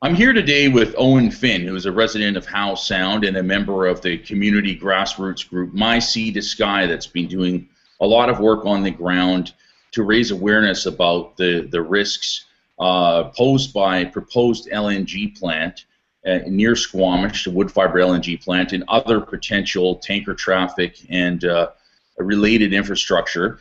I'm here today with Eoin Finn, who is a resident of Howe Sound and a member of the community grassroots group My Sea to Sky that's been doing a lot of work on the ground to raise awareness about the risks posed by proposed LNG plant near Squamish, the Woodfibre LNG plant, and other potential tanker traffic and related infrastructure.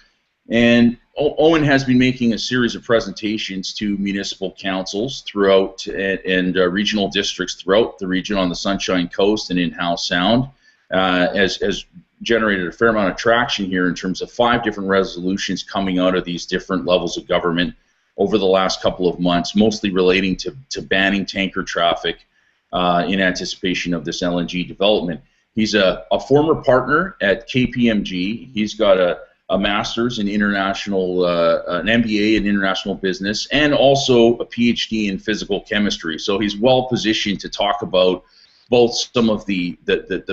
And Eoin has been making a series of presentations to municipal councils throughout and regional districts throughout the region on the Sunshine Coast and in Howe Sound, has generated a fair amount of traction here in terms of 5 different resolutions coming out of these different levels of government over the last couple of months, mostly relating to banning tanker traffic in anticipation of this LNG development. He's a former partner at KPMG. He's got a master's in international, an MBA in international business, and also a PhD in physical chemistry. So he's well positioned to talk about both some of the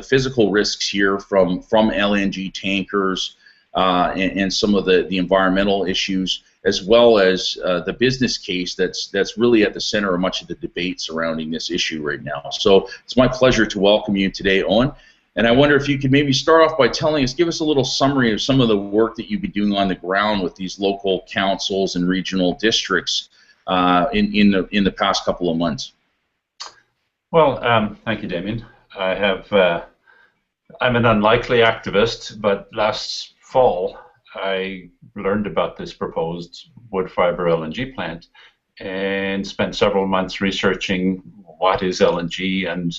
physical risks here from LNG tankers and some of the environmental issues, as well as the business case that's really at the center of much of the debate surrounding this issue right now. So it's my pleasure to welcome you today, Eoin. And I wonder if you could maybe start off by telling us, give us a little summary of some of the work that you've been doing on the ground with these local councils and regional districts in the past couple of months. Well, thank you, Damien. I'm an unlikely activist, but last fall I learned about this proposed Woodfibre LNG plant and spent several months researching what is LNG and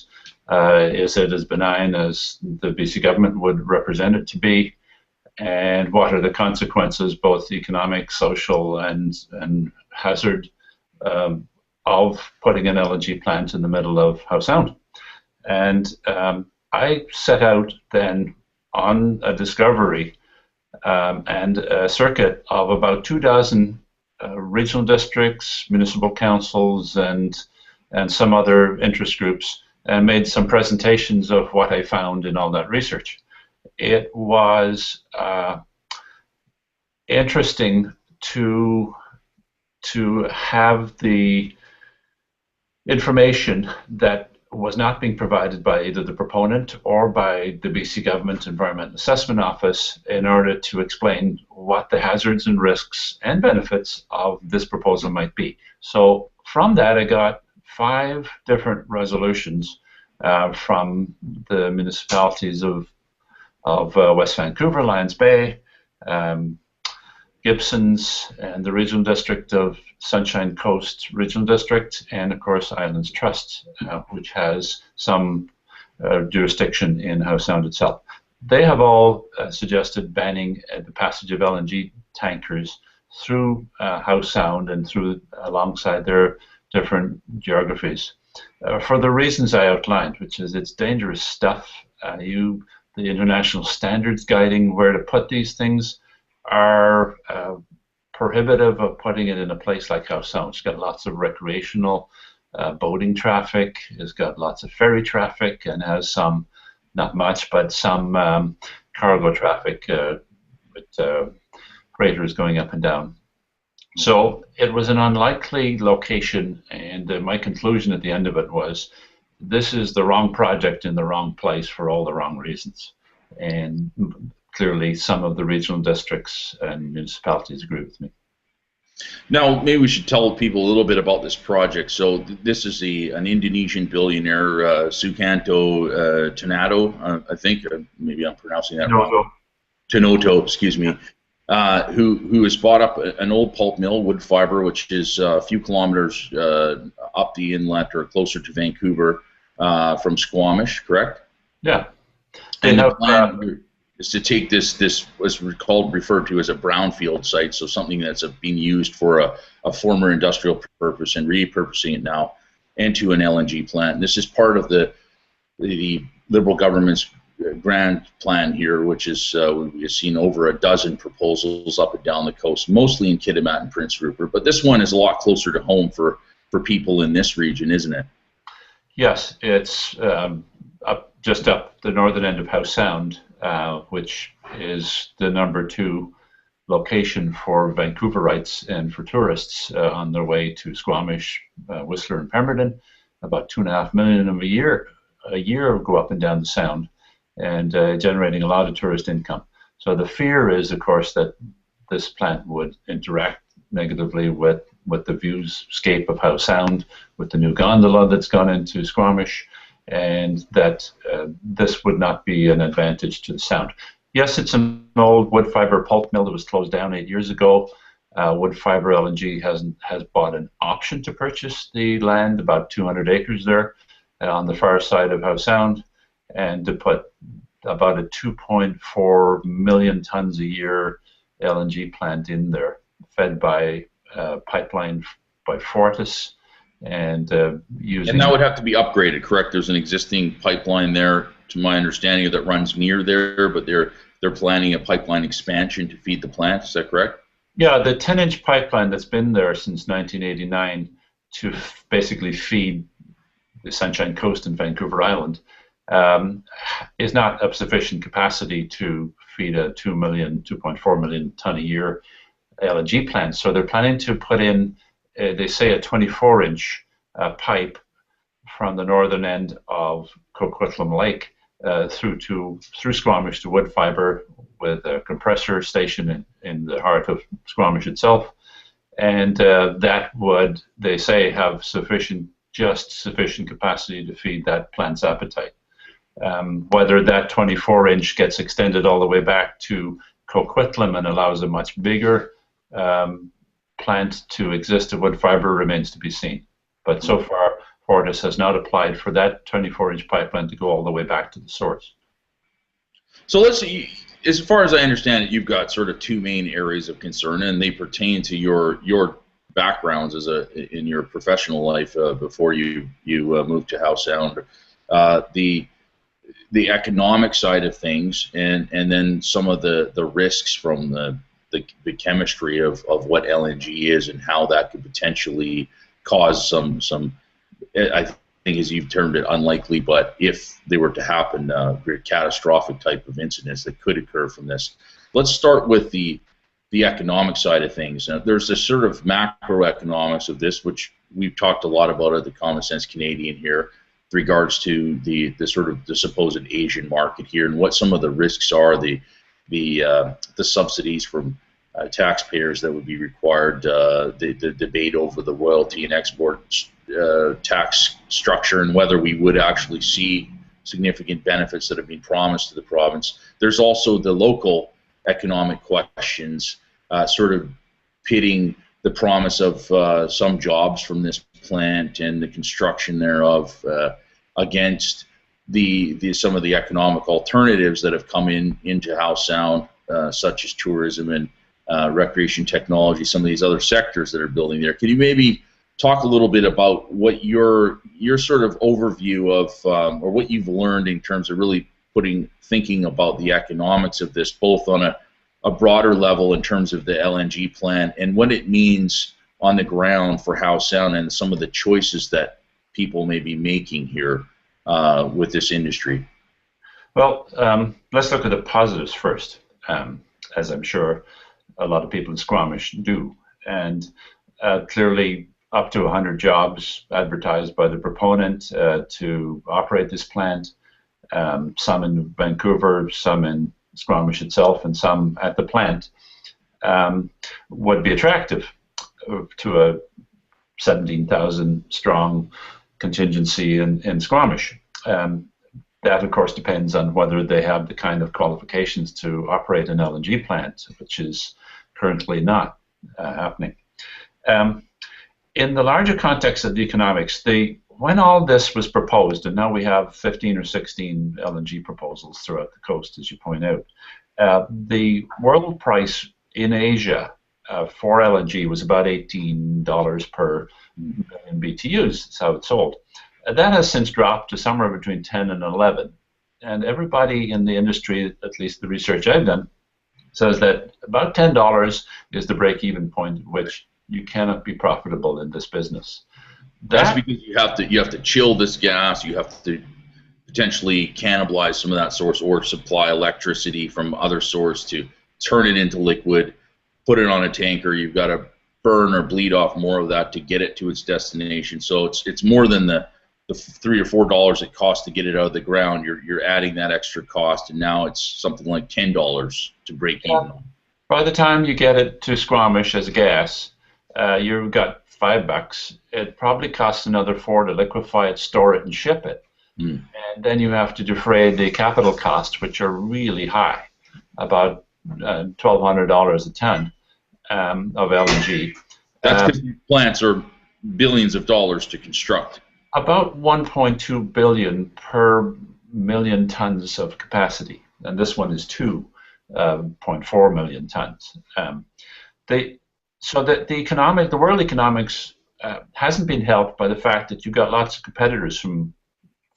is it as benign as the BC government would represent it to be, and what are the consequences, both economic, social, and hazard of putting an LNG plant in the middle of Howe Sound. And I set out then on a discovery and a circuit of about 24 regional districts, municipal councils, and some other interest groups, and made some presentations of what I found in all that research. It was interesting to have the information that was not being provided by either the proponent or by the BC Government Environment Assessment Office in order to explain what the hazards and risks and benefits of this proposal might be. So from that I got 5 different resolutions from the municipalities of West Vancouver, Lions Bay, Gibsons, and the regional district of Sunshine Coast Regional District, and of course Islands Trust, which has some jurisdiction in Howe Sound itself. They have all suggested banning the passage of LNG tankers through Howe Sound and through alongside their different geographies, for the reasons I outlined, which is it's dangerous stuff. The international standards guiding where to put these things are prohibitive of putting it in a place like Howe Sound. It's got lots of recreational boating traffic, it's got lots of ferry traffic, and has some, not much, but some cargo traffic with freighters going up and down. So it was an unlikely location, and my conclusion at the end of it was this is the wrong project in the wrong place for all the wrong reasons. And clearly some of the regional districts and municipalities agree with me. Now, maybe we should tell people a little bit about this project. So this is an Indonesian billionaire, Sukanto Tanoto, I think, maybe I'm pronouncing that wrong. Tanoto, excuse me. Who has bought up an old pulp mill, Woodfibre, which is a few kilometers up the inlet or closer to Vancouver from Squamish, correct? Yeah. And the plan is to take this was referred to as a brownfield site, so something that's being used for a former industrial purpose and repurposing it now into an LNG plant. And this is part of the Liberal government's grand plan here, which is we've seen over a dozen proposals up and down the coast, mostly in Kitimat and Prince Rupert. But this one is a lot closer to home for people in this region, isn't it? Yes, it's just up the northern end of Howe Sound, which is the #2 location for Vancouverites and for tourists on their way to Squamish, Whistler, and Pemberton. about 2.5 million of a year go up and down the Sound, and generating a lot of tourist income. So the fear is, of course, that this plant would interact negatively with the viewscape of Howe Sound, with the new gondola that's gone into Squamish, and that this would not be an advantage to the Sound. Yes, it's an old Woodfibre pulp mill that was closed down 8 years ago. Woodfibre LNG has bought an option to purchase the land, about 200 acres there on the far side of Howe Sound, and to put about a 2.4 million tons a year LNG plant in there, fed by pipeline by Fortis, and using. And that would have to be upgraded, correct? There's an existing pipeline there, to my understanding, that runs near there, but they're planning a pipeline expansion to feed the plant. Is that correct? Yeah, the 10-inch pipeline that's been there since 1989 to basically feed the Sunshine Coast and Vancouver Island is not of sufficient capacity to feed a 2.4 million ton a year LNG plant. So they're planning to put in, they say, a 24-inch pipe from the northern end of Coquitlam Lake through Squamish to Woodfibre, with a compressor station in the heart of Squamish itself, and that would, they say, have sufficient capacity to feed that plant's appetite. Whether that 24-inch gets extended all the way back to Coquitlam and allows a much bigger plant to exist at Woodfibre remains to be seen. But so far, Fortis has not applied for that 24-inch pipeline to go all the way back to the source. So let's see, as far as I understand it, you've got sort of two main areas of concern, and they pertain to your backgrounds in your professional life before you moved to Howe Sound. The economic side of things, and then some of the risks from the chemistry of what LNG is and how that could potentially cause some I think, as you've termed it, unlikely, but if they were to happen, very catastrophic type of incidents that could occur from this. Let's start with the economic side of things. There's this sort of macroeconomics of this, which we've talked a lot about at the Common Sense Canadian here, with regards to the sort of the supposed Asian market here and what some of the risks are, the subsidies from taxpayers that would be required, the debate over the royalty and export tax structure, and whether we would actually see significant benefits that have been promised to the province. There's also the local economic questions, sort of pitting the promise of some jobs from this plant and the construction thereof against some of the economic alternatives that have come into Howe Sound, such as tourism and recreation technology, some of these other sectors that are building there. Can you maybe talk a little bit about what your sort of overview of, or what you've learned in terms of really thinking about the economics of this, both on a broader level in terms of the LNG plant and what it means on the ground for Howe Sound and some of the choices that people may be making here with this industry? Well, let's look at the positives first, as I'm sure a lot of people in Squamish do. And clearly, up to 100 jobs advertised by the proponent to operate this plant, some in Vancouver, some in Squamish itself, and some at the plant, would be attractive to a 17,000 strong contingency in Squamish. That, of course, depends on whether they have the kind of qualifications to operate an LNG plant, which is currently not happening. In the larger context of the economics, when all this was proposed, and now we have 15 or 16 LNG proposals throughout the coast, as you point out, the world price in Asia for LNG was about $18 per million BTUs. That's how it's sold. That has since dropped to somewhere between 10 and 11. And everybody in the industry, at least the research I've done, says that about $10 is the break-even point at which you cannot be profitable in this business. That's because you have to chill this gas. You have to potentially cannibalize some of that source or supply electricity from other source to turn it into liquid, put it on a tanker. You've got to burn or bleed off more of that to get it to its destination. So it's more than the the $3 or $4 it costs to get it out of the ground, you're adding that extra cost, and now it's something like $10 to break even. By the time you get it to Squamish as a gas, you've got $5. It probably costs another $4 to liquefy it, store it, and ship it. And then you have to defray the capital costs, which are really high, about $1,200 a ton of LNG. That's because these plants are billions of dollars to construct. About 1.2 billion per million tons of capacity, and this one is 2.4 million tons. So that the world economics hasn't been helped by the fact that you've got lots of competitors from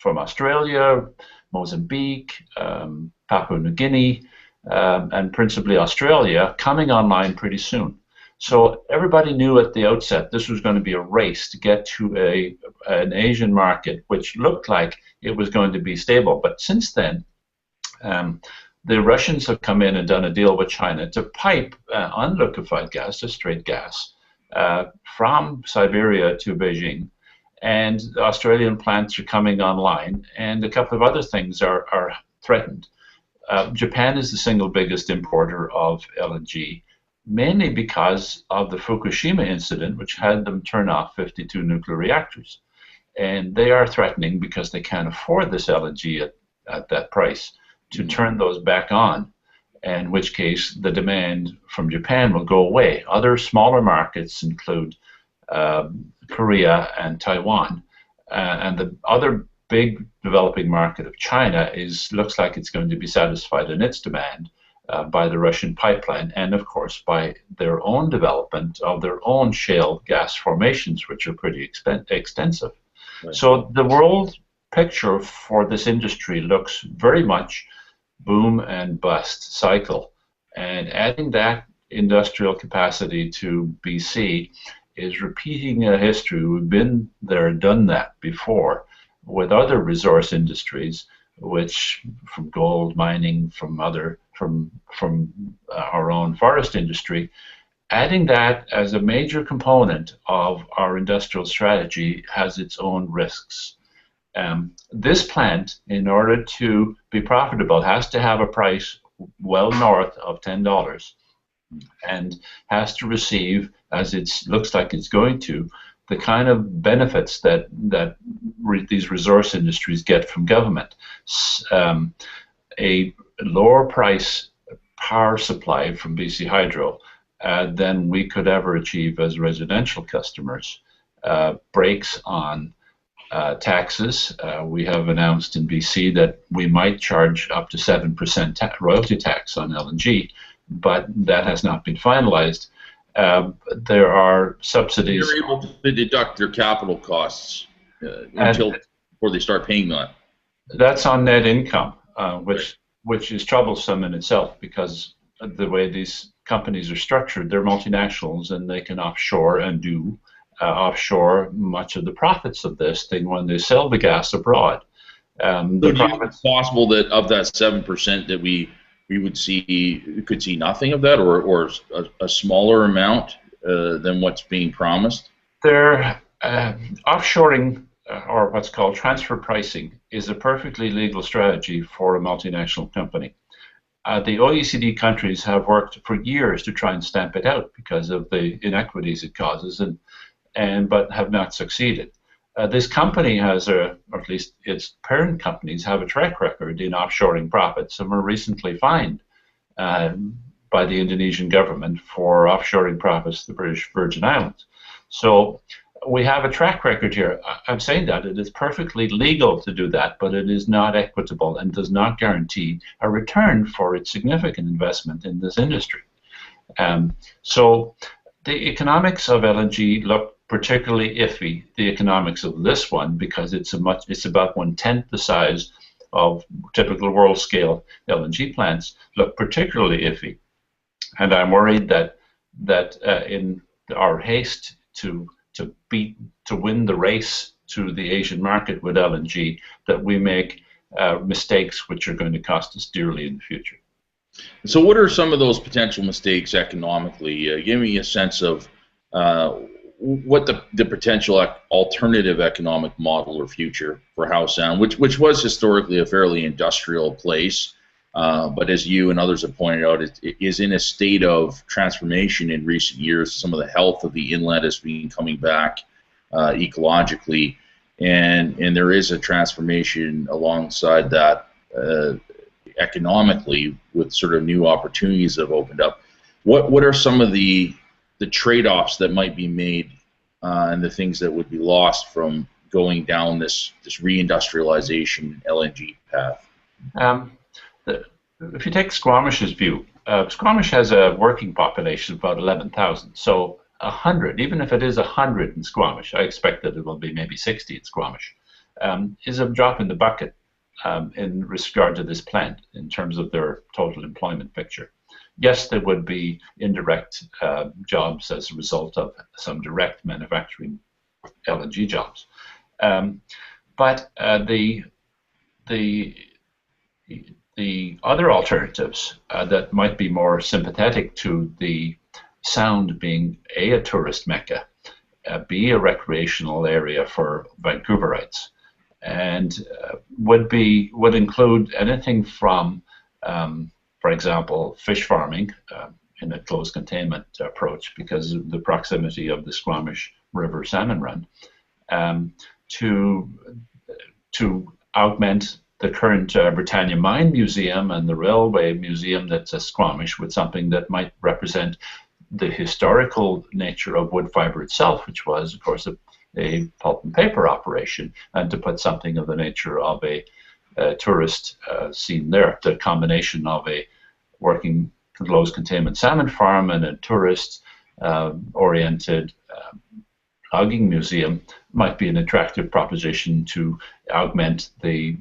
Australia, Mozambique, Papua New Guinea, and principally Australia coming online pretty soon. So everybody knew at the outset this was going to be a race to get to an Asian market, which looked like it was going to be stable. But since then, the Russians have come in and done a deal with China to pipe unliquefied gas, just straight gas, from Siberia to Beijing. And the Australian plants are coming online, and a couple of other things are threatened. Japan is the single biggest importer of LNG, mainly because of the Fukushima incident, which had them turn off 52 nuclear reactors. And they are threatening, because they can't afford this LNG at that price, to turn those back on, in which case the demand from Japan will go away. Other smaller markets include Korea and Taiwan, and the other big developing market of China looks like it's going to be satisfied in its demand by the Russian pipeline, and of course by their own development of their own shale gas formations, which are pretty extensive. Right. So the world picture for this industry looks very much boom and bust cycle, and adding that industrial capacity to BC is repeating a history. We've been there, done that before with other resource industries, which from gold mining, from our own forest industry. Adding that as a major component of our industrial strategy has its own risks. This plant, in order to be profitable, has to have a price well north of $10, and has to receive, as it looks like it's going to, the kind of benefits that these resource industries get from government. A lower price power supply from BC Hydro than we could ever achieve as residential customers. Brakes on taxes. We have announced in BC that we might charge up to 7% royalty tax on LNG, but that has not been finalized. There are subsidies. They're able to deduct their capital costs before they start paying that. That's on net income, which is troublesome in itself, because of the way these companies are structured. They're multinationals, and they can offshore and do offshore much of the profits of this thing when they sell the gas abroad. It's possible that of that 7% that we could see nothing of that, or a smaller amount than what's being promised? They're offshoring, or what's called transfer pricing, is a perfectly legal strategy for a multinational company. The OECD countries have worked for years to try and stamp it out because of the inequities it causes, but have not succeeded. This company has, or at least its parent companies, have a track record in offshoring profits, and were recently fined by the Indonesian government for offshoring profits to the British Virgin Islands. So we have a track record here. I'm saying that it is perfectly legal to do that, but it is not equitable and does not guarantee a return for its significant investment in this industry. So the economics of LNG look particularly iffy. The economics of this one, because it's about 1/10 the size of typical world scale LNG plants, look particularly iffy. And I'm worried that in our haste to win the race to the Asian market with LNG, that we make mistakes which are going to cost us dearly in the future. So what are some of those potential mistakes economically? Give me a sense of what the potential alternative economic model or future for Howe Sound, which was historically a fairly industrial place, but as you and others have pointed out, it is in a state of transformation in recent years. Some of the health of the inlet has been coming back ecologically, and there is a transformation alongside that economically with sort of new opportunities that have opened up. What are some of the trade-offs that might be made and the things that would be lost from going down this reindustrialization LNG path? If you take Squamish's view, Squamish has a working population of about 11,000. So 100, even if it is 100 in Squamish, I expect that it will be maybe 60 in Squamish, is a drop in the bucket in regard to this plant in terms of their total employment picture. Yes, there would be indirect jobs as a result of some direct manufacturing LNG jobs, but the other alternatives that might be more sympathetic to the Sound being a tourist mecca, B, a recreational area for Vancouverites, and would include anything from for example, fish farming in a closed containment approach because of the proximity of the Squamish River salmon run, to augment the current Britannia Mine Museum and the Railway Museum that's at Squamish with something that might represent the historical nature of Woodfibre itself, which was, of course, a pulp and paper operation, and to put something of the nature of a tourist scene there, the combination of a working closed containment salmon farm and a tourist oriented logging museum might be an attractive proposition to augment the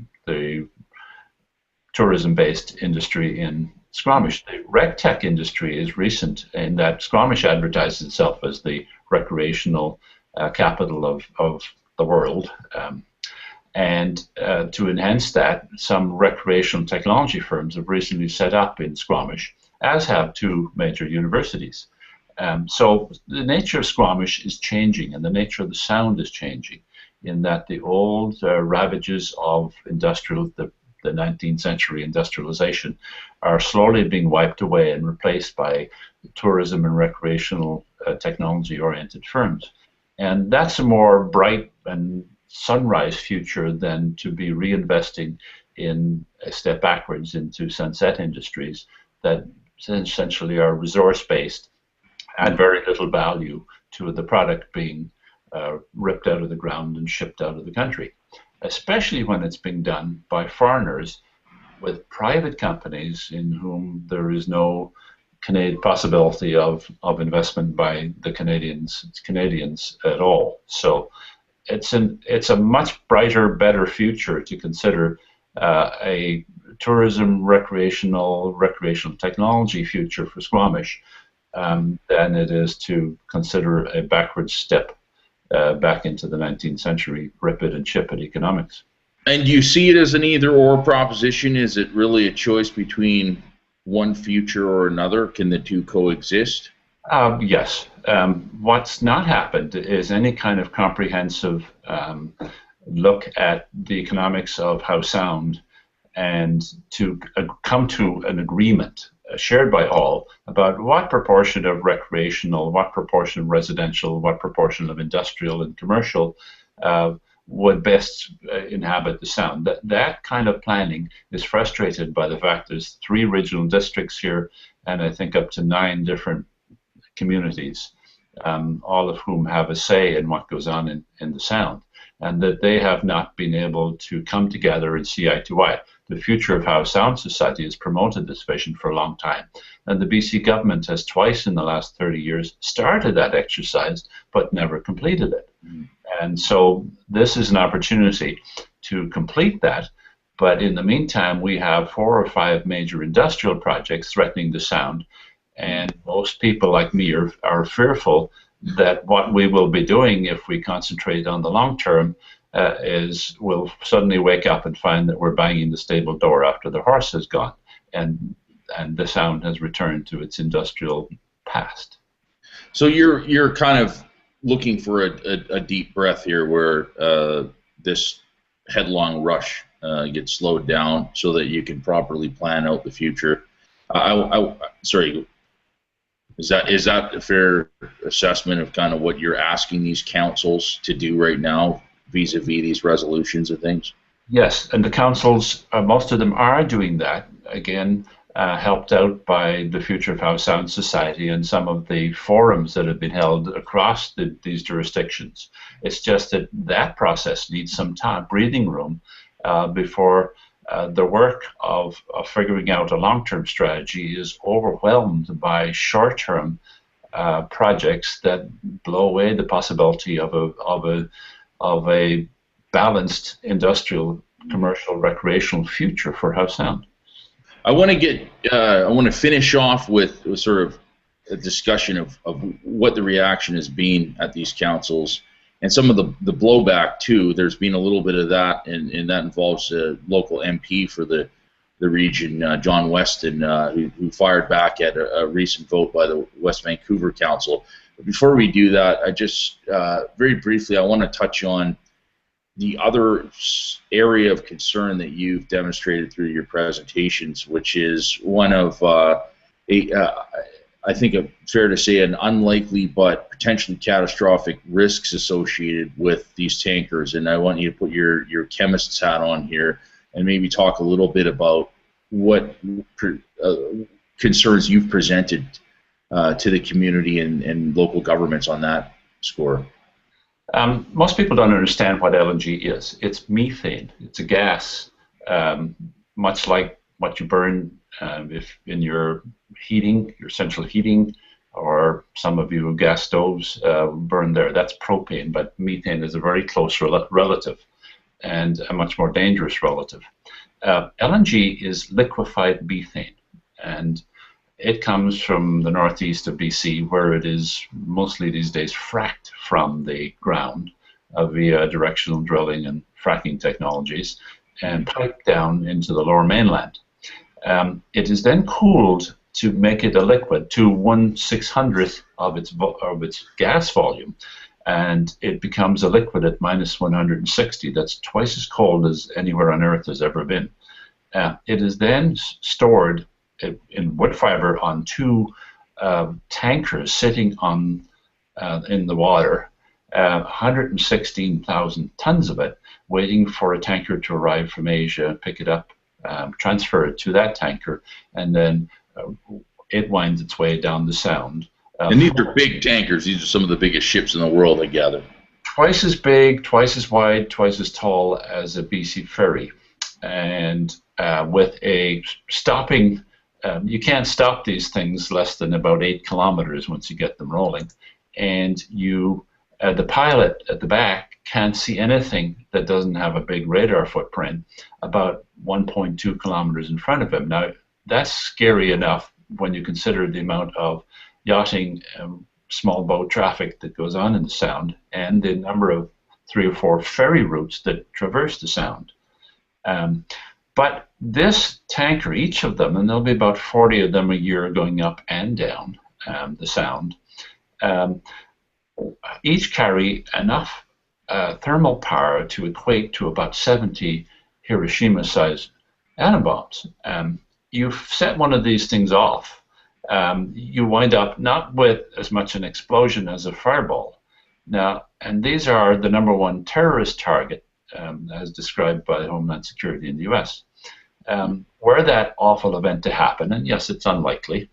tourism-based industry in Squamish. The RegTech industry is recent in that Squamish advertises itself as the recreational capital of the world. And to enhance that, some recreational technology firms have recently set up in Squamish, as have two major universities. So the nature of Squamish is changing, and the nature of the Sound is changing, in that the old ravages of the 19th century industrialization are slowly being wiped away and replaced by tourism and recreational technology-oriented firms. And that's a more bright and sunrise future than to be reinvesting in a step backwards into sunset industries that essentially are resource-based, add very little value to the product being ripped out of the ground and shipped out of the country, especially when it's being done by foreigners with private companies in whom there is no possibility of investment by the Canadians at all. So it's a much brighter, better future to consider a tourism, recreational technology future for Squamish than it is to consider a backward step back into the 19th century rip it and ship it economics. And do you see it as an either-or proposition? Is it really a choice between one future or another? Can the two coexist? Yes. What's not happened is any kind of comprehensive look at the economics of Howe Sound and to come to an agreement shared by all about what proportion of recreational, what proportion of residential, what proportion of industrial and commercial would best inhabit the Sound. That kind of planning is frustrated by the fact there's 3 regional districts here and I think up to 9 different communities, all of whom have a say in what goes on in the Sound, and that they have not been able to come together and see eye to eye. The future of Howe Sound Society has promoted this vision for a long time, and the BC government has twice in the last 30 years started that exercise but never completed it. And so this is an opportunity to complete that, but in the meantime we have 4 or 5 major industrial projects threatening the Sound, and most people like me are fearful that what we will be doing if we concentrate on the long term is we'll suddenly wake up and find that we're banging the stable door after the horse has gone, and the Sound has returned to its industrial past. So you're kind of looking for a deep breath here where this headlong rush gets slowed down so that you can properly plan out the future. Sorry, is that a fair assessment of kind of what you're asking these councils to do right now vis-a-vis these resolutions and things? Yes, and the councils, most of them are doing that. Again, helped out by the Future of How Sound Society and some of the forums that have been held across these jurisdictions. It's just that that process needs some time, breathing room, before the work of figuring out a long-term strategy is overwhelmed by short-term projects that blow away the possibility of a balanced industrial, commercial, recreational future for Howe Sound. I want to finish off with sort of a discussion of what the reaction has been at these councils and some of the blowback too. There's been a little bit of that, and that involves a local MP for the region, John Weston, who fired back at a recent vote by the West Vancouver Council. But before we do that, I just very briefly I want to touch on the other area of concern that you've demonstrated through your presentations, which is one of I think fair to say an unlikely but potentially catastrophic risks associated with these tankers. And I want you to put your chemist's hat on here and maybe talk a little bit about what concerns you've presented to the community and local governments on that score. Most people don't understand what LNG is. It's methane. It's a gas, much like what you burn if in your heating, your central heating, or some of you gas stoves burn there. That's propane, but methane is a very close relative and a much more dangerous relative. LNG is liquefied methane, and it comes from the northeast of BC, where it is mostly these days fracked from the ground via directional drilling and fracking technologies and piped down into the lower mainland. It is then cooled to make it a liquid to 1/600th of its gas volume, and it becomes a liquid at minus 160. That's twice as cold as anywhere on Earth has ever been. It is then stored in Woodfibre on two tankers sitting on in the water, 116,000 tons of it, waiting for a tanker to arrive from Asia, pick it up, transfer it to that tanker, and then it winds its way down the Sound. And these are big tankers. These are some of the biggest ships in the world, I gather. Twice as big, twice as wide, twice as tall as a BC ferry. And with a stopping, you can't stop these things less than about 8 kilometers once you get them rolling. And the pilot at the back can't see anything that doesn't have a big radar footprint about 1.2 kilometers in front of him. Now, that's scary enough when you consider the amount of yachting, small boat traffic that goes on in the Sound, and the number of 3 or 4 ferry routes that traverse the Sound. But this tanker, each of them, and there'll be about 40 of them a year going up and down the Sound, each carry enough thermal power to equate to about 70 Hiroshima-sized atom bombs. You set one of these things off, you wind up not with as much an explosion as a fireball. Now, and these are the #1 terrorist target, as described by Homeland Security in the US. Were that awful event to happen, and yes, it's unlikely,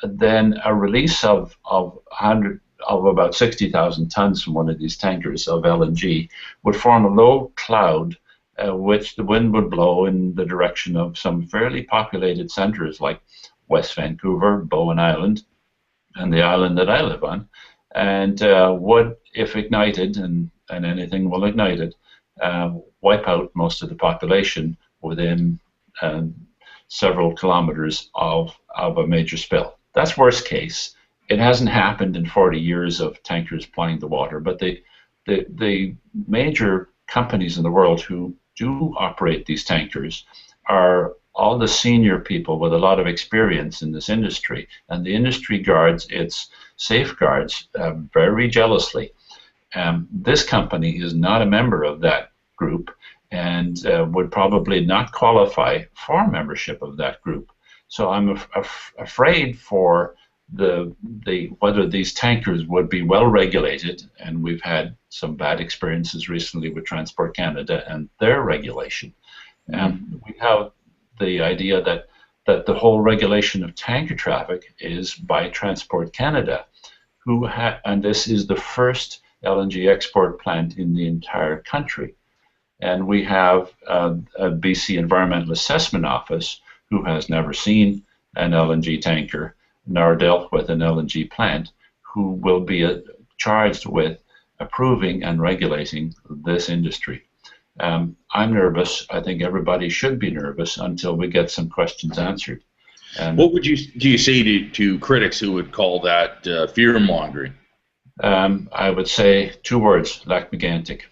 then a release of about 60,000 tons from one of these tankers of LNG would form a low cloud which the wind would blow in the direction of some fairly populated centers like West Vancouver, Bowen Island, and the island that I live on, and would, if ignited, and anything will ignite it, wipe out most of the population within several kilometers of a major spill. That's worst case. It hasn't happened in 40 years of tankers plying the water, but the major companies in the world who do operate these tankers are all the senior people with a lot of experience in this industry, and the industry guards its safeguards very jealously. This company is not a member of that group and would probably not qualify for membership of that group. So I'm afraid for whether these tankers would be well regulated, and we've had some bad experiences recently with Transport Canada and their regulation. We have the idea that the whole regulation of tanker traffic is by Transport Canada, and this is the first LNG export plant in the entire country. And we have a BC Environmental Assessment Office who has never seen an LNG tanker nor dealt with an LNG plant, who will be charged with approving and regulating this industry. I'm nervous. I think everybody should be nervous until we get some questions answered. What do you say to critics who would call that fear-mongering? I would say two words: lackmegantic.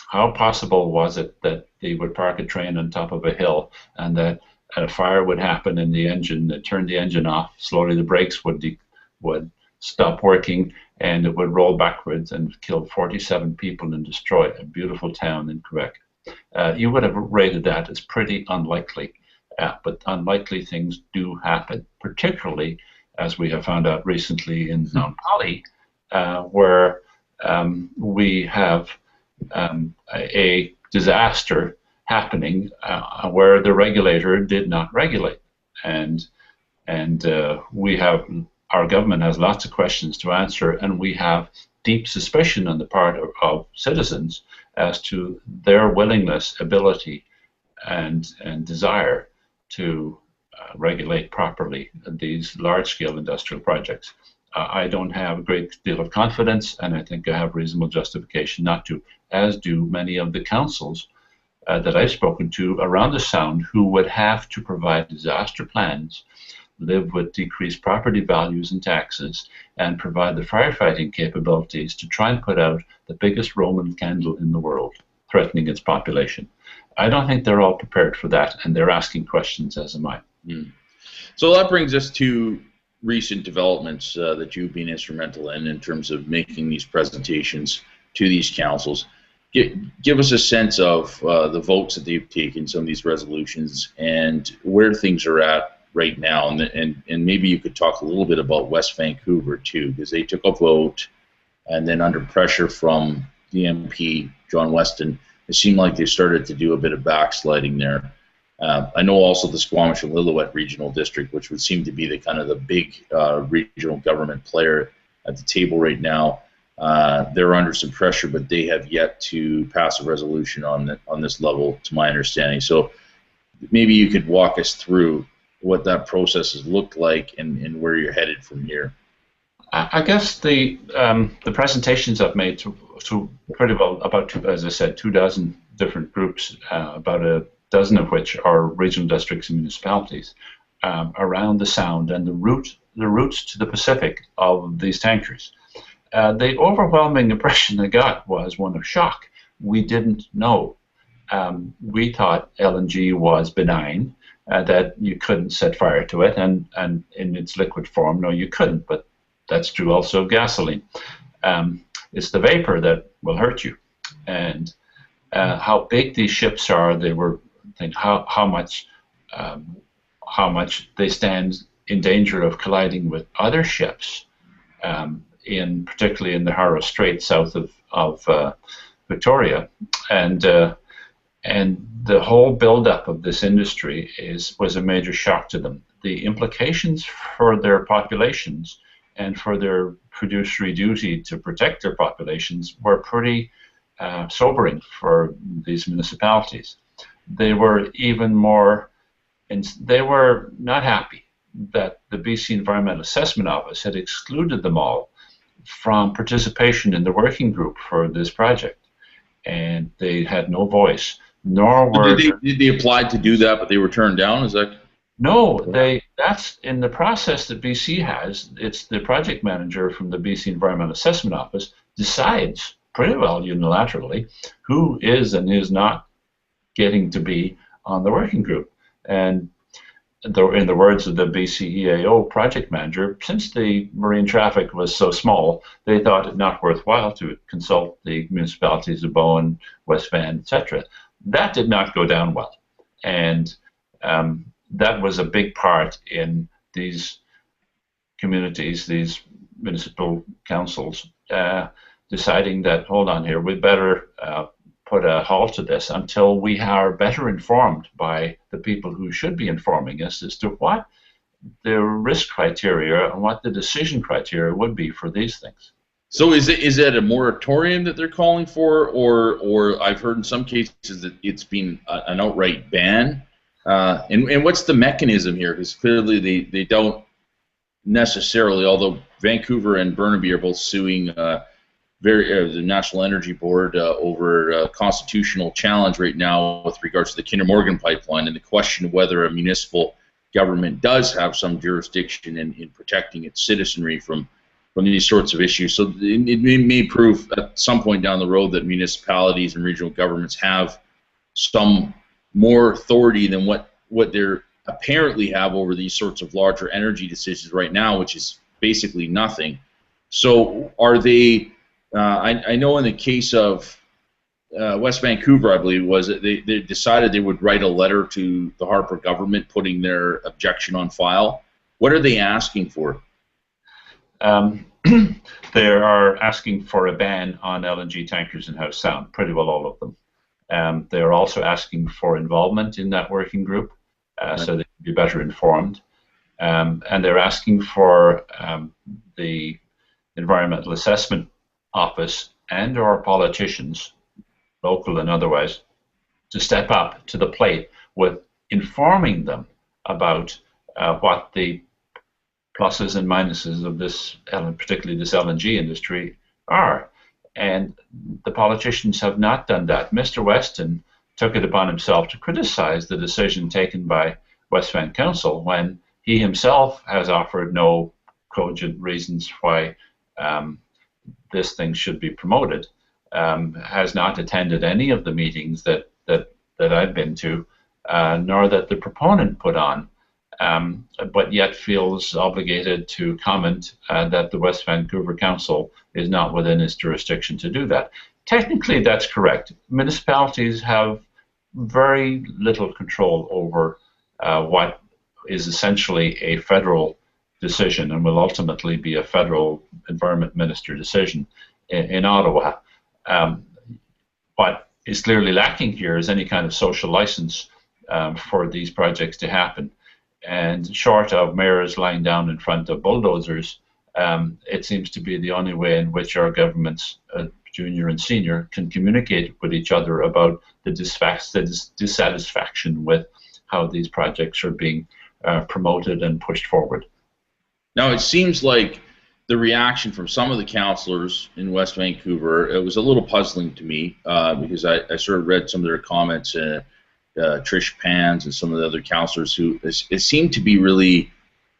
How possible was it that they would park a train on top of a hill and that a fire would happen in the engine, that turned the engine off, slowly the brakes would stop working, and it would roll backwards and kill 47 people and destroy a beautiful town in Quebec? You would have rated that as pretty unlikely, but unlikely things do happen, particularly as we have found out recently in Mount Poly, where we have a disaster happening where the regulator did not regulate, and our government has lots of questions to answer, and we have deep suspicion on the part of citizens as to their willingness, ability, and desire to regulate properly these large-scale industrial projects. I don't have a great deal of confidence, and I think I have reasonable justification not to, as do many of the councils that I've spoken to around the Sound, who would have to provide disaster plans, live with decreased property values and taxes, and provide the firefighting capabilities to try and put out the biggest Roman candle in the world, threatening its population. I don't think they're all prepared for that, and they're asking questions, as am I. So that brings us to recent developments that you've been instrumental in terms of making these presentations to these councils. Give us a sense of the votes that they've taken, some of these resolutions, and where things are at right now. And maybe you could talk a little bit about West Vancouver too, because they took a vote, and then under pressure from the MP, John Weston, it seemed like they started to do a bit of backsliding there. I know also the Squamish and Lillooet Regional District, which would seem to be the kind of the big regional government player at the table right now. They're under some pressure, but they have yet to pass a resolution on this level, to my understanding. So maybe you could walk us through what that process has looked like and where you're headed from here. I guess the presentations I've made to pretty well about, as I said, 24 different groups, about a dozen of which are regional districts and municipalities around the Sound and the routes to the Pacific of these tankers. The overwhelming impression I got was one of shock. We didn't know. We thought LNG was benign, that you couldn't set fire to it, and in its liquid form, no, you couldn't, but that's true also of gasoline. It's the vapor that will hurt you. And how big these ships are, they were thinking how much they stand in danger of colliding with other ships, particularly in the Haro Strait south of Victoria, and the whole buildup of this industry was a major shock to them. The implications for their populations and for their fiduciary duty to protect their populations were pretty sobering for these municipalities. They were even more, they were not happy that the BC Environmental Assessment Office had excluded them all from participation in the working group for this project, and they had no voice. Nor were did they apply to do that, but they were turned down? Is that? No, that's in the process that BC has. It's the project manager from the BC Environmental Assessment Office decides pretty well unilaterally who is and is not getting to be on the working group. And in the words of the BCEAO project manager, since the marine traffic was so small, they thought it not worthwhile to consult the municipalities of Bowen, West Van, etc. That did not go down well, and that was a big part in these communities, these municipal councils, deciding that, hold on here, we better put a halt to this until we are better informed by the people who should be informing us as to what the risk criteria and what the decision criteria would be for these things. So is it a moratorium that they're calling for, or I've heard in some cases that it's been an outright ban? And what's the mechanism here? Because clearly they don't necessarily, although Vancouver and Burnaby are both suing the National Energy Board over a constitutional challenge right now with regards to the Kinder Morgan pipeline and the question of whether a municipal government does have some jurisdiction in protecting its citizenry from these sorts of issues. So it may prove at some point down the road that municipalities and regional governments have some more authority than what they're apparently have over these sorts of larger energy decisions right now, which is basically nothing. So are they? I know in the case of West Vancouver, I believe it was, they decided they would write a letter to the Harper government putting their objection on file. What are they asking for? They are asking for a ban on LNG tankers in Howe Sound, pretty well all of them. They are also asking for involvement in that working group so they can be better informed. And they're asking for the Environmental Assessment Office and our politicians, local and otherwise, to step up to the plate with informing them about what the pluses and minuses of this, particularly this LNG industry, are. And the politicians have not done that. Mr. Weston took it upon himself to criticize the decision taken by West Van Council when he himself has offered no cogent reasons why this thing should be promoted, has not attended any of the meetings that I've been to, nor that the proponent put on, but yet feels obligated to comment that the West Vancouver Council is not within its jurisdiction to do that. Technically, that's correct. Municipalities have very little control over what is essentially a federal decision and will ultimately be a federal environment minister decision in Ottawa. What is clearly lacking here is any kind of social license for these projects to happen. And short of mayors lying down in front of bulldozers, it seems to be the only way in which our governments, junior and senior, can communicate with each other about the dissatisfaction with how these projects are being promoted and pushed forward. Now, it seems like the reaction from some of the councillors in West Vancouver, it was a little puzzling to me because I sort of read some of their comments, Trish Pans and some of the other councillors who it seemed to be really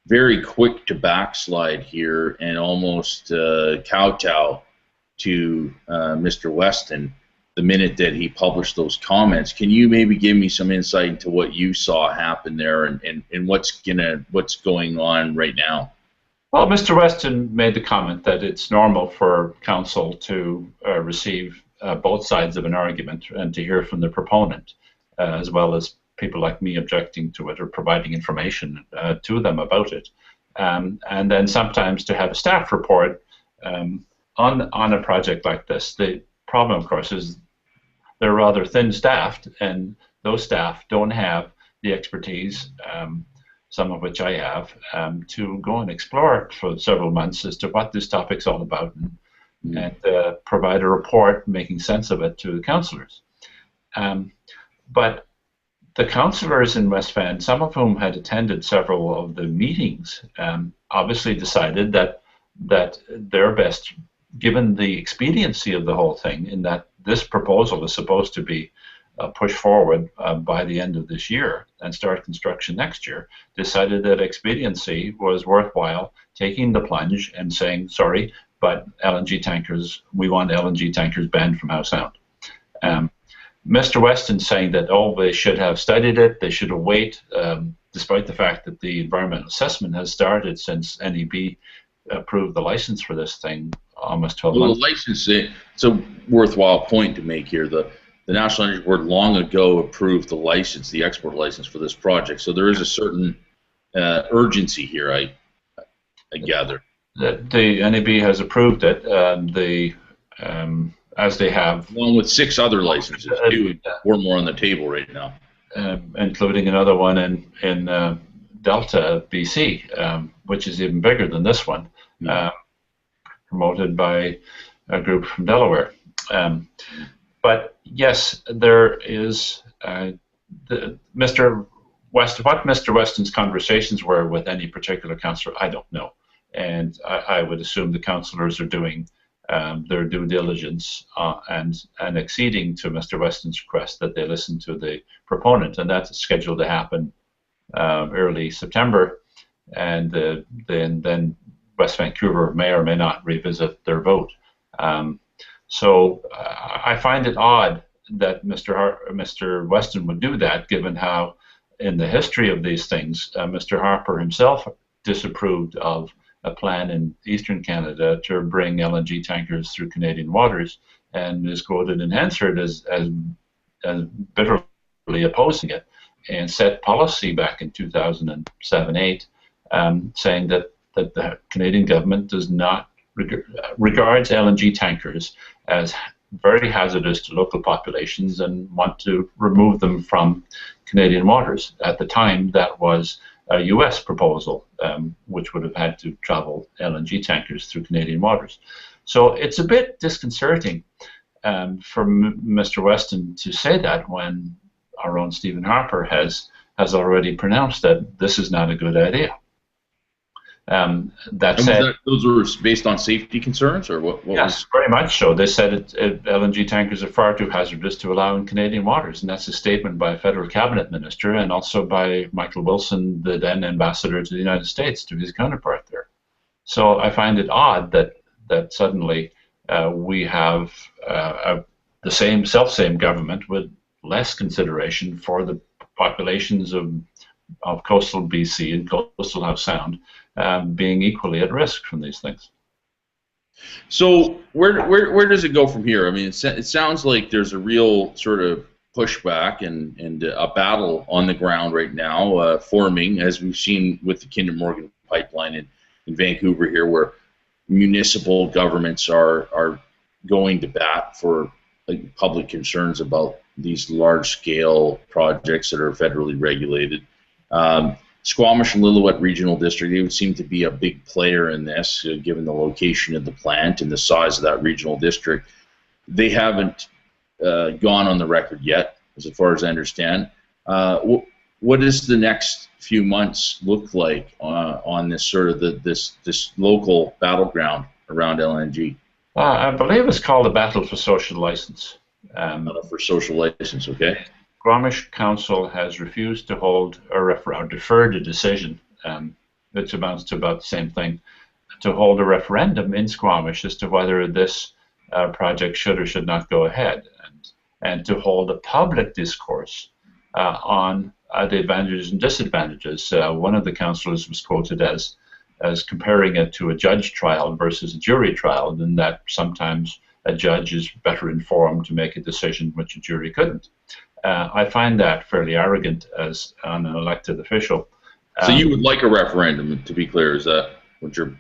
very quick to backslide here and almost kowtow to Mr. Weston the minute that he published those comments. Can you maybe give me some insight into what you saw happen there and what's going on right now? Well, Mr. Weston made the comment that it's normal for council to receive both sides of an argument and to hear from the proponent, as well as people like me objecting to it or providing information to them about it. And then sometimes to have a staff report on a project like this. The problem, of course, is they're rather thin-staffed, and those staff don't have the expertise, some of which I have, to go and explore for several months as to what this topic's all about and provide a report making sense of it to the councillors. But the councillors in West Van, some of whom had attended several of the meetings, obviously decided that they're best, given the expediency of the whole thing, in that this proposal is supposed to be pushed forward by the end of this year and start construction next year, decided that expediency was worthwhile taking the plunge and saying, sorry, but LNG tankers, we want LNG tankers banned from Howe Sound. Mr. Weston saying that, oh, they should have studied it, they should have waited despite the fact that the environmental assessment has started since NEB approved the license for this thing almost 12 Well, months. the license, it's a worthwhile point to make here. The National Energy Board long ago approved the license, the export license for this project. So there is a certain urgency here, I gather. The NEB has approved it. As they have, along with 6 other licenses, too, 4 more on the table right now, including another one in Delta, BC, which is even bigger than this one, promoted by a group from Delaware. But yes, there is what Mr. Weston's conversations were with any particular councillor, I don't know. And I would assume the councillors are doing their due diligence and acceding to Mr. Weston's request that they listen to the proponent, and that's scheduled to happen early September, and then West Vancouver may or may not revisit their vote. So I find it odd that Mr. Weston would do that, given how in the history of these things, Mr. Harper himself disapproved of a plan in eastern Canada to bring LNG tankers through Canadian waters, and is quoted in Hansard as bitterly opposing it, and set policy back in 2007-8, saying that the Canadian government does not regards LNG tankers as very hazardous to local populations and want to remove them from Canadian waters. At the time, that was a US proposal, which would have had to travel LNG tankers through Canadian waters. So it's a bit disconcerting for Mr. Weston to say that when our own Stephen Harper has already pronounced that this is not a good idea. That said, those were based on safety concerns, or what yes, very much so. They said LNG tankers are far too hazardous to allow in Canadian waters, and that's a statement by a federal cabinet minister and also by Michael Wilson, the then ambassador to the United States, to his counterpart there. So I find it odd that suddenly we have the same government with less consideration for the populations of coastal BC and coastal Howe Sound being equally at risk from these things. So where does it go from here? I mean, it sounds like there's a real sort of pushback and a battle on the ground right now forming, as we've seen with the Kinder Morgan pipeline in Vancouver here, where municipal governments are going to bat for public concerns about these large-scale projects that are federally regulated. Squamish and Lillooet Regional District, they would seem to be a big player in this, given the location of the plant and the size of that regional district. They haven't gone on the record yet, as far as I understand. What does the next few months look like on this sort of this local battleground around LNG? I believe it's called the Battle for Social License. For social license, okay. Squamish Council has refused to hold or deferred a decision, which amounts to about the same thing, to hold a referendum in Squamish as to whether this project should or should not go ahead, and to hold a public discourse on the advantages and disadvantages. One of the councillors was quoted as comparing it to a judge trial versus a jury trial, and that sometimes a judge is better informed to make a decision which a jury couldn't. I find that fairly arrogant as an elected official. So you would like a referendum, to be clear, is that what you're...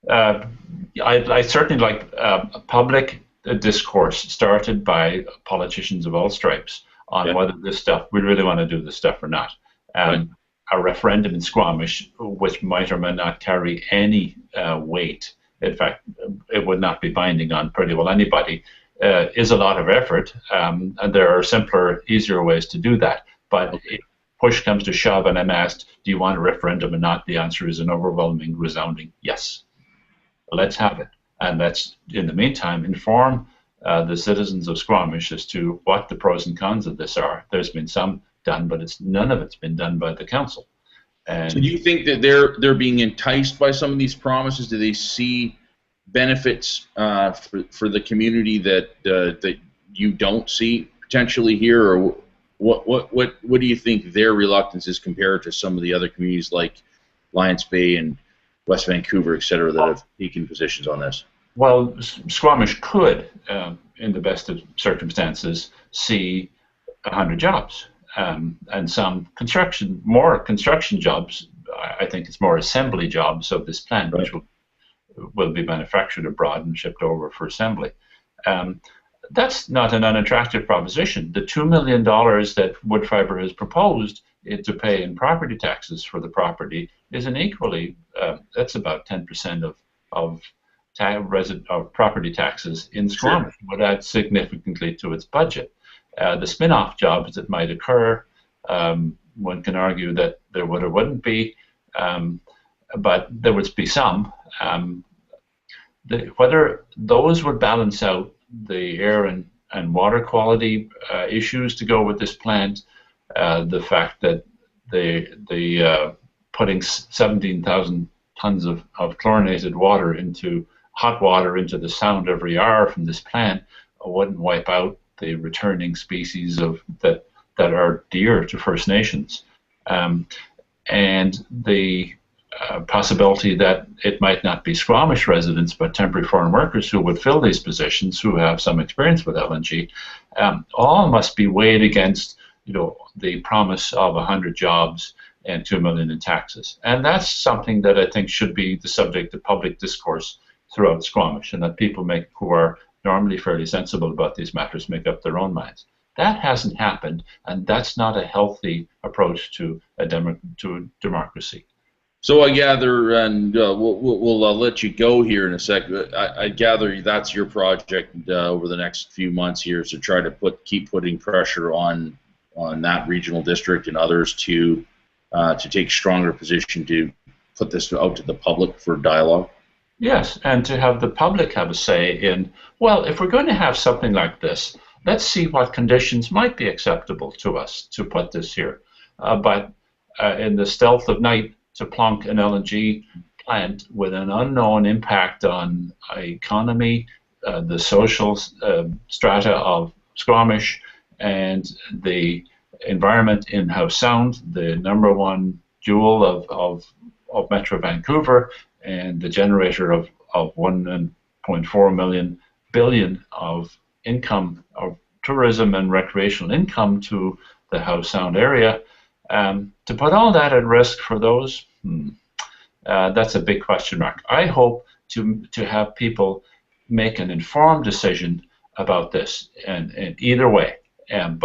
I certainly like a public discourse started by politicians of all stripes on whether this stuff, we really want to do this stuff or not. Right. A referendum in Squamish, which might or might not carry any weight, in fact, it would not be binding on pretty well anybody, is a lot of effort, and there are simpler, easier ways to do that. But if push comes to shove and I'm asked, do you want a referendum or not, the answer is an overwhelming, resounding yes. Let's have it. And let's, in the meantime, inform the citizens of Squamish as to what the pros and cons of this are. There's been some done, but none of it's been done by the council. And so do you think that they're being enticed by some of these promises? Do they see benefits for the community that you don't see potentially here, or what do you think their reluctance is compared to some of the other communities like Lions Bay and West Vancouver, et cetera, that have taken positions on this? Well, Squamish could, in the best of circumstances, see 100 jobs, and some more construction jobs. I think it's more assembly jobs of this plant, right, which will be manufactured abroad and shipped over for assembly. That's not an unattractive proposition. The $2 million that Woodfibre has proposed to pay in property taxes for the property is an equally, that's about 10% of property taxes in Squamish. Sure. Would add significantly to its budget. The spin-off jobs that might occur, one can argue that there would or wouldn't be, but there would be some. Whether those would balance out the air and water quality issues to go with this plant, the fact that the putting 17,000 tons of chlorinated water into hot water into the Sound every hour from this plant wouldn't wipe out the returning species that are dear to First Nations, and the possibility that it might not be Squamish residents but temporary foreign workers who would fill these positions who have some experience with LNG, all must be weighed against the promise of 100 jobs and $2 million in taxes. And that's something that I think should be the subject of public discourse throughout Squamish, and that people who are normally fairly sensible about these matters make up their own minds. That hasn't happened, and that's not a healthy approach to democracy. So I gather, and we'll let you go here in a sec. I gather that's your project over the next few months here, is to try to keep putting pressure on that regional district and others to take stronger position to put this out to the public for dialogue. Yes, and to have the public have a say in, well, if we're going to have something like this, let's see what conditions might be acceptable to us to put this here. But in the stealth of night, to plonk an LNG plant with an unknown impact on economy, the social strata of Squamish, and the environment in Howe Sound, the #1 jewel of Metro Vancouver, and the generator of 1.4 billion of income, of tourism and recreational income to the Howe Sound area. To put all that at risk for those, that's a big question mark. I hope to have people make an informed decision about this, and either way, and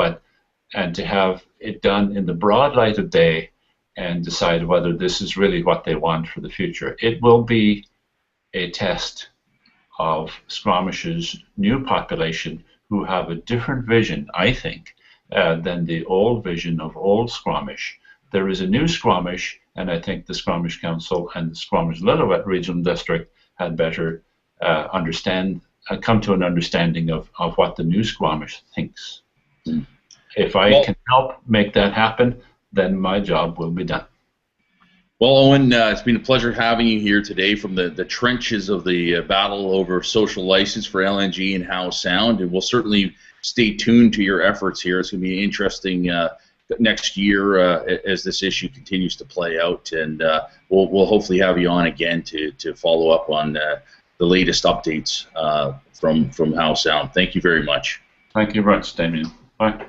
to have it done in the broad light of day, and decide whether this is really what they want for the future. It will be a test of Squamish's new population, who have a different vision, I think, than the old vision of old Squamish. There is a new Squamish, and I think the Squamish Council and the Squamish-Lillooet Regional District had better come to an understanding of what the new Squamish thinks. If I can help make that happen, then my job will be done. Well, Eoin, it's been a pleasure having you here today from the trenches of the battle over social license for LNG in Howe Sound, and we'll certainly stay tuned to your efforts here. It's going to be interesting next year as this issue continues to play out, and we'll hopefully have you on again to follow up on the latest updates from Howe Sound. Thank you very much. Thank you very much, Damien. Bye.